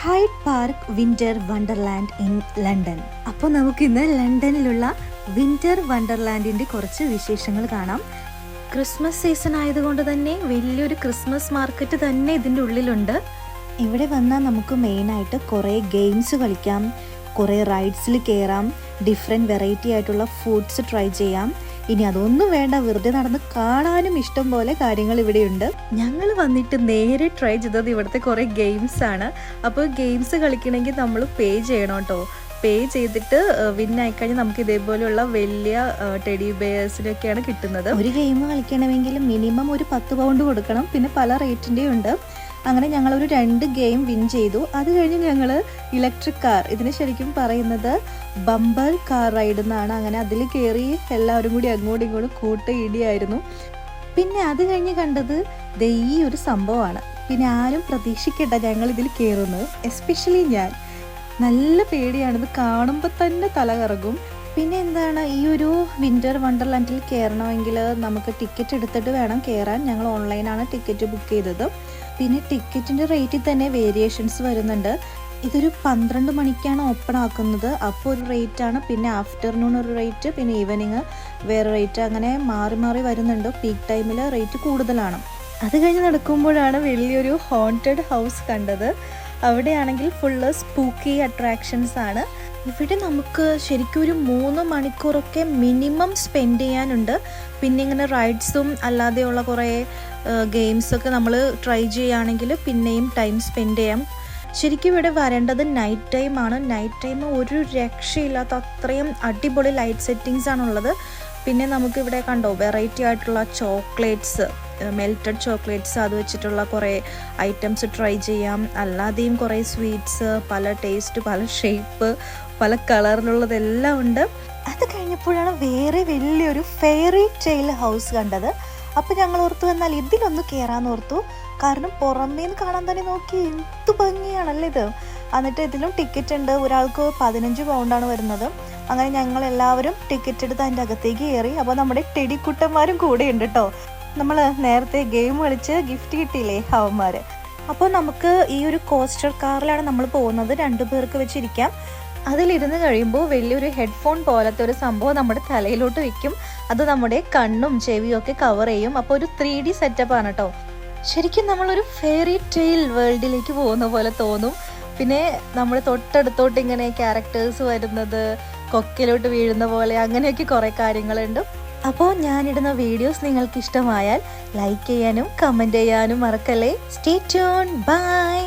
Hyde Park winter Wonderland in London. അപ്പോൾ നമുക്ക് ഇന്ന് ലണ്ടനിലുള്ള വിന്റർ വണ്ടർലാൻഡിൻ്റെ കുറച്ച് വിശേഷങ്ങൾ കാണാം. ക്രിസ്മസ് സീസൺ ആയതുകൊണ്ട് തന്നെ വലിയൊരു ക്രിസ്മസ് മാർക്കറ്റ് തന്നെ ഇതിൻ്റെ ഉള്ളിലുണ്ട്. ഇവിടെ വന്നാൽ നമുക്ക് മെയിനായിട്ട് കുറേ ഗെയിംസ് കളിക്കാം, കുറേ റൈഡ്സിൽ കയറാം, ഡിഫറെൻറ്റ് വെറൈറ്റി ആയിട്ടുള്ള ഫുഡ്സ് ട്രൈ ചെയ്യാം. ഇനി അതൊന്നും വേണ്ട, വെറുതെ നടന്ന് കാണാനും ഇഷ്ടം പോലെ കാര്യങ്ങൾ ഇവിടെയുണ്ട്. ഞങ്ങൾ വന്നിട്ട് നേരെ ട്രൈ ചെയ്തത് ഇവിടുത്തെ കുറേ ഗെയിംസ് ആണ്. അപ്പോൾ ഗെയിംസ് കളിക്കണമെങ്കിൽ നമ്മൾ പേ ചെയ്യണം കേട്ടോ. പേ ചെയ്തിട്ട് വിന്നായിക്കഴിഞ്ഞാൽ നമുക്ക് ഇതേപോലെയുള്ള വലിയ ടെഡി ബെയേഴ്സിനൊക്കെയാണ് കിട്ടുന്നത്. ഒരു ഗെയിം കളിക്കണമെങ്കിൽ മിനിമം ഒരു 10 പൗണ്ട് കൊടുക്കണം. പിന്നെ പല റേറ്റിൻ്റെയും ഉണ്ട്. അങ്ങനെ ഞങ്ങളൊരു 2 ഗെയിം വിൻ ചെയ്തു. അത് കഴിഞ്ഞ് ഞങ്ങൾ ഇലക്ട്രിക് കാർ, ഇതിന് ശരിക്കും പറയുന്നത് ബമ്പർ കാർ റൈഡ് എന്നാണ്. അങ്ങനെ അതിൽ കയറി എല്ലാവരും കൂടി അങ്ങോട്ടും ഇങ്ങോട്ടും കൂട്ടയിടിയായിരുന്നു. പിന്നെ അത് കഴിഞ്ഞ് കണ്ടത് ഈ ഒരു സംഭവമാണ്. പിന്നെ ആരും പ്രതീക്ഷിക്കട്ടെ ഞങ്ങൾ ഇതിൽ കയറുന്നത്, എസ്പെഷ്യലി ഞാൻ. നല്ല പേടിയാണിത് കാണുമ്പോൾ തന്നെ തല കറങ്ങും. പിന്നെ എന്താണ്, ഈ ഒരു വിന്റർ വണ്ടർലാൻഡിൽ കയറണമെങ്കിൽ നമുക്ക് ടിക്കറ്റ് എടുത്തിട്ട് വേണം കയറാൻ. ഞങ്ങൾ ഓൺലൈനാണ് ടിക്കറ്റ് ബുക്ക് ചെയ്തത്. പിന്നെ ടിക്കറ്റിൻ്റെ റേറ്റിൽ തന്നെ വേരിയേഷൻസ് വരുന്നുണ്ട്. ഇതൊരു 12 മണിക്കാണ് ഓപ്പൺ ആക്കുന്നത്, അപ്പോൾ ഒരു റേറ്റാണ്. പിന്നെ ആഫ്റ്റർനൂൺ ഒരു റേറ്റ്, പിന്നെ ഈവനിങ് വേറെ റേറ്റ്, അങ്ങനെ മാറി മാറി വരുന്നുണ്ട്. പീക്ക് ടൈമിൽ റേറ്റ് കൂടുതലാണ്. അത് കഴിഞ്ഞ് നടക്കുമ്പോഴാണ് വലിയൊരു ഹോണ്ടഡ് ഹൗസ് കണ്ടത്. അവിടെയാണെങ്കിൽ ഫുള്ള് സ്പൂക്കി അട്രാക്ഷൻസ് ആണ്. ഇവിടെ നമുക്ക് ശരിക്കും ഒരു 3 മണിക്കൂറൊക്കെ മിനിമം സ്പെൻഡ് ചെയ്യാനുണ്ട്. പിന്നെ ഇങ്ങനെ റൈഡ്സും അല്ലാതെയുള്ള കുറേ ഗെയിംസൊക്കെ നമ്മൾ ട്രൈ ചെയ്യുകയാണെങ്കിൽ പിന്നെയും ടൈം സ്പെൻഡ് ചെയ്യാം. ശരിക്കും ഇവിടെ വരേണ്ടത് നൈറ്റ് ടൈമാണ്. നൈറ്റ് ടൈം ഒരു രക്ഷയില്ലാത്ത അത്രയും അടിപൊളി ലൈറ്റ് സെറ്റിങ്സ് ആണുള്ളത്. പിന്നെ നമുക്കിവിടെ കണ്ടോ വെറൈറ്റി ആയിട്ടുള്ള ചോക്ലേറ്റ്സ്, മെൽറ്റഡ് ചോക്ലേറ്റ്സ്, അത് വെച്ചിട്ടുള്ള കുറേ ഐറ്റംസ് ട്രൈ ചെയ്യാം. അല്ലാതെയും കുറേ സ്വീറ്റ്സ്, പല ടേസ്റ്റ്, പല ഷേപ്പ്, പല കളറിലുള്ളതെല്ലാം ഉണ്ട്. അത് കഴിഞ്ഞപ്പോഴാണ് വേറെ വലിയൊരു ഫെയറി ടെയിൽ ഹൗസ് കണ്ടത്. അപ്പോൾ ഞങ്ങൾ ഓർത്തു എന്നാൽ ഇതിലൊന്ന് കയറാമെന്ന് ഓർത്തു. കാരണം പുറമേന്ന് കാണാൻ തന്നെ നോക്കി എന്ത് ഭംഗിയാണല്ലേ ഇത്. എന്നിട്ട് ഇതിലും ടിക്കറ്റ് ഉണ്ട്. ഒരാൾക്ക് 15 പൗണ്ടാണ് വരുന്നത്. അങ്ങനെ ഞങ്ങൾ എല്ലാവരും ടിക്കറ്റ് എടുത്ത് അതിൻ്റെ അകത്തേക്ക് കയറി. അപ്പോൾ നമ്മുടെ ടെടിക്കുട്ടന്മാരും കൂടെ ഉണ്ട് കേട്ടോ. നമ്മൾ നേരത്തെ ഗെയിം കളിച്ച് ഗിഫ്റ്റ് കിട്ടിയില്ലേ അവന്മാർ. അപ്പോൾ നമുക്ക് ഈ ഒരു കോസ്റ്റർ കാറിലാണ് നമ്മൾ പോകുന്നത്. 2 പേർക്ക് വെച്ചിരിക്കാം. അതിലിരുന്ന് കഴിയുമ്പോൾ വലിയൊരു ഹെഡ്ഫോൺ പോലത്തെ ഒരു സംഭവം നമ്മുടെ തലയിലോട്ട് വെക്കും. അത് നമ്മുടെ കണ്ണും ചെവിയും ഒക്കെ കവർ ചെയ്യും. അപ്പോൾ ഒരു 3D സെറ്റപ്പാണ് കേട്ടോ. ശരിക്കും നമ്മളൊരു ഫെയറി ടെയിൽ വേൾഡിലേക്ക് പോകുന്ന പോലെ തോന്നും. പിന്നെ നമ്മൾ തൊട്ടടുത്തോട്ട് ഇങ്ങനെ ക്യാരക്ടേഴ്സ് വരുന്നത്, കൊക്കിലോട്ട് വീഴുന്ന പോലെ, അങ്ങനെയൊക്കെ കുറേ കാര്യങ്ങളുണ്ട്. അപ്പോൾ ഞാനിടുന്ന വീഡിയോസ് നിങ്ങൾക്ക് ഇഷ്ടമായാൽ ലൈക്ക് ചെയ്യാനും കമൻറ്റ് ചെയ്യാനും മറക്കല്ലേ. Stay tune, by.